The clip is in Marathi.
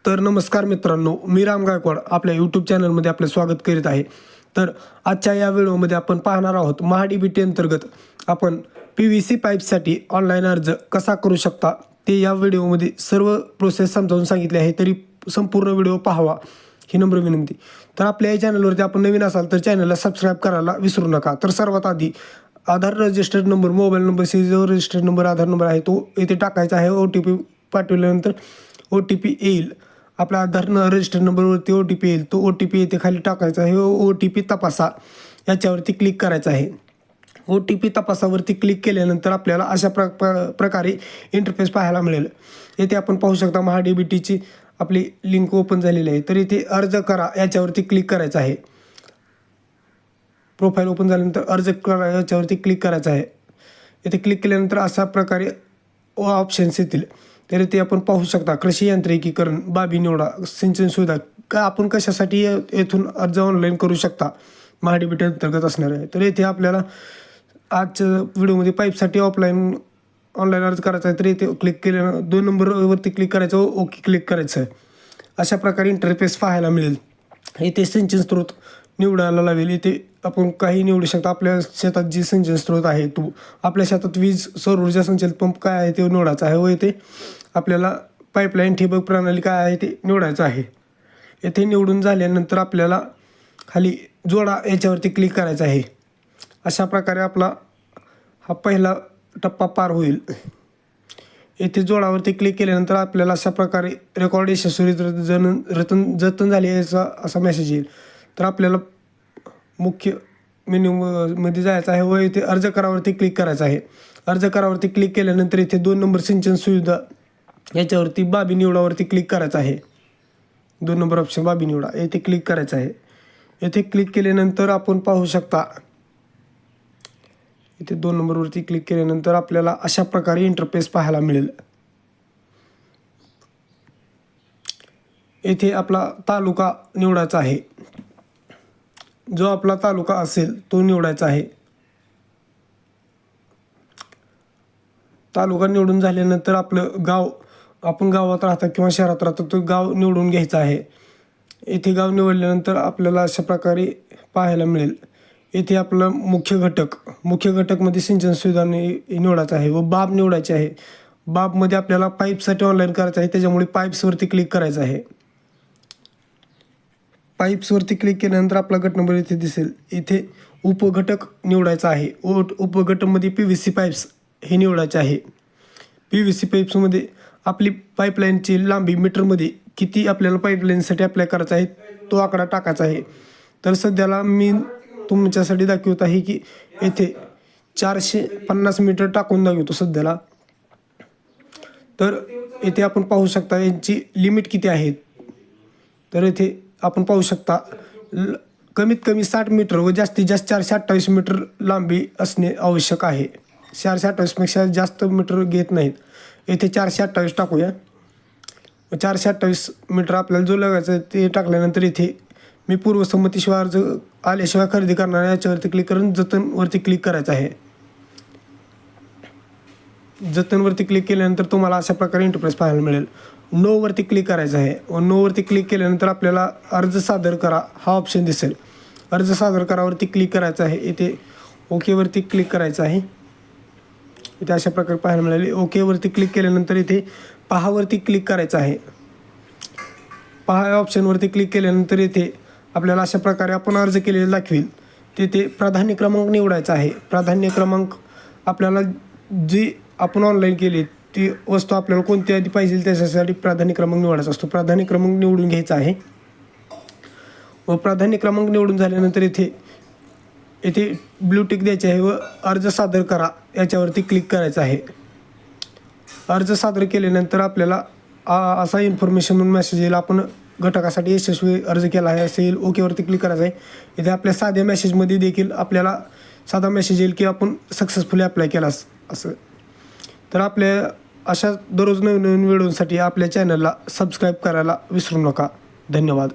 तर नमस्कार मित्रांनो, मी राम गायकवाड आपल्या यूट्यूब चॅनलमध्ये आपलं स्वागत करीत आहे. तर आजच्या या व्हिडिओमध्ये आपण पाहणार आहोत महाडीबीटी अंतर्गत आपण PVC पाईपसाठी ऑनलाईन अर्ज कसा करू शकता ते या व्हिडिओमध्ये सर्व प्रोसेस समजावून सांगितले आहे. तरी संपूर्ण व्हिडिओ पाहावा ही नम्र विनंती. तर आपल्या या चॅनलवरती आपण नवीन असाल तर चॅनलला सबस्क्राईब करायला विसरू नका. तर सर्वात आधी आधार रजिस्टर्ड नंबर, मोबाईल नंबर, जो रजिस्टर्ड नंबर आधार नंबर आहे तो येथे टाकायचा आहे. OTP पाठवल्यानंतर OTP येईल. आपला आधार रजिस्टर नंबरवरती OTP येईल. तो OTP येथे खाली टाकायचा आहे. OTP तपासा याच्यावरती क्लिक करायचं आहे. OTP तपासावरती क्लिक केल्यानंतर आपल्याला अशा प्रकारे इंटरफेस पाहायला मिळेल. येथे आपण पाहू शकता महाडीबीटीची आपली लिंक ओपन झालेली आहे. तर इथे अर्ज करा याच्यावरती क्लिक करायचं आहे. प्रोफाईल ओपन झाल्यानंतर अर्ज करा याच्यावरती क्लिक करायचं आहे. इथे क्लिक केल्यानंतर अशा प्रकारे ऑप्शन्स येतील. तर इथे आपण पाहू शकता कृषी यांत्रिकीकरण, बाबी निवडा, सिंचन सुविधा का आपण कशासाठी येथून अर्ज ऑनलाईन करू शकता महाडीबीटी अंतर्गत असणार आहे. तर इथे आपल्याला आजच्या व्हिडिओमध्ये पाईपसाठी ऑनलाईन अर्ज करायचा आहे. तर इथे क्लिक केल्यानं 2 नंबरवरती क्लिक करायचं, ओके क्लिक करायचं आहे. अशा प्रकारे इंटरफेस पाहायला मिळेल. इथे सिंचन स्रोत निवडायला लावेल. इथे आपण काही निवडू शकता. आपल्या शेतात जी सिंचन स्रोत आहे तो आपल्या शेतात वीज सौर ऊर्जा संचलित पंप काय आहे ते निवडायचं आहे व इथे आपल्याला पाईपलाईन ठिबक प्रणाली काय आहे ते निवडायचं आहे. येथे निवडून झाल्यानंतर आपल्याला खाली जोडा याच्यावरती क्लिक करायचं आहे. अशा प्रकारे आपला हा पहिला टप्पा पार होईल. येथे जोडावरती क्लिक केल्यानंतर आपल्याला अशा प्रकारे रेकॉर्ड यशस्वी जतन झाली असा मेसेज येईल. तर आपल्याला मुख्य मेन्यूमध्ये जायचं आहे व इथे अर्ज करावरती क्लिक करायचं आहे. अर्ज करावरती क्लिक केल्यानंतर इथे 2 नंबर सिंचन सुविधा याच्यावरती बाबी निवडावरती क्लिक करायचं आहे. 2 नंबर ऑप्शन बाबी निवडा येथे क्लिक करायचं आहे. येथे क्लिक केल्यानंतर आपण पाहू शकता इथे 2 नंबरवरती क्लिक केल्यानंतर आपल्याला अशा प्रकारे इंटरफेस पाहायला मिळेल. येथे आपला तालुका निवडायचा आहे. जो आपला तालुका असेल तो निवडायचा आहे. तालुका निवडून झाल्यानंतर आपलं गाव, आपण गावात राहता किंवा शहरात राहतो तो गाव निवडून घ्यायचा आहे. इथे गाव निवडल्यानंतर आपल्याला अशा प्रकारे पाहायला मिळेल. इथे आपलं मुख्य घटकमध्ये सिंचन सुविधा निवडायचं आहे व बाब निवडायची आहे. बाबमध्ये आपल्याला पाईपसाठी ऑनलाईन करायचं आहे, त्याच्यामुळे पाईप्सवरती क्लिक करायचं आहे. पाईप्सवरती क्लिक केल्यानंतर आपला गट नंबर इथे दिसेल. इथे उपघटक निवडायचा आहे. उपघटकमध्ये PVC पाईप्स हे निवडायचे आहे. PVC पाईप्समध्ये आपली पाईपलाईनची लांबी मीटरमध्ये किती आपल्याला पाईपलाईनसाठी अप्लाय करायचा आहे तो आकडा टाकायचा आहे. तर सध्याला मी तुमच्यासाठी दाखवत आहे की येथे 450 मीटर टाकून दाखवतो सध्याला. तर येथे आपण पाहू शकता यांची लिमिट किती आहे. तर येथे आपण पाहू शकता कमीत कमी 60 मीटर व जास्तीत जास्त 428 मीटर लांबी असणे आवश्यक आहे. 428पेक्षा जास्त मीटर घेत नाहीत. येथे 428 टाकूया. 428 मीटर आपल्याला जो लागायचं आहे ते टाकल्यानंतर इथे मी पूर्वसंमतीशिवाय अर्ज आल्याशिवाय खरेदी करणार याच्यावरती क्लिक करून जतनवरती क्लिक करायचं आहे. जतनवरती क्लिक केल्यानंतर तुम्हाला अशा प्रकारे इंटरफेस पाहायला मिळेल. नोवरती क्लिक करायचं आहे व नोवरती क्लिक केल्यानंतर आपल्याला अर्ज सादर करा हा ऑप्शन दिसेल. अर्ज सादर करावरती क्लिक करायचं आहे. इथे ओकेवरती क्लिक करायचं आहे. इथे अशा प्रकारे पाहायला मिळाले. ओकेवरती क्लिक केल्यानंतर इथे पहावरती क्लिक करायचं आहे. पहा या ऑप्शनवरती क्लिक केल्यानंतर इथे आपल्याला अशा प्रकारे आपण अर्ज केलेला दाखवेल. तिथे प्राधान्य क्रमांक निवडायचा आहे. प्राधान्य क्रमांक आपल्याला जी आपण ऑनलाईन केली ती वस्तू आपल्याला कोणती आधी पाहिजे त्याच्यासाठी प्राधान्य क्रमांक निवडायचा असतो. प्राधान्य क्रमांक निवडून घ्यायचा आहे व प्राधान्य क्रमांक निवडून झाल्यानंतर इथे ब्लू टिक द्यायची आहे व अर्ज सादर करा याच्यावरती क्लिक करायचं आहे. अर्ज सादर केल्यानंतर आपल्याला असा इन्फॉर्मेशन मेसेज येईल आपण घटकासाठी यशस्वी अर्ज केला आहे असे येईल. ओकेवरती क्लिक करायचं आहे. इथे आपल्या साध्या मेसेजमध्ये देखील आपल्याला साधा मेसेज येईल की आपण सक्सेसफुली अप्लाय केला असं. तर आपल्या अशा दररोज नवीन व्हिडिओसाठी आपल्या चॅनलला सबस्क्राईब करायला विसरू नका. धन्यवाद.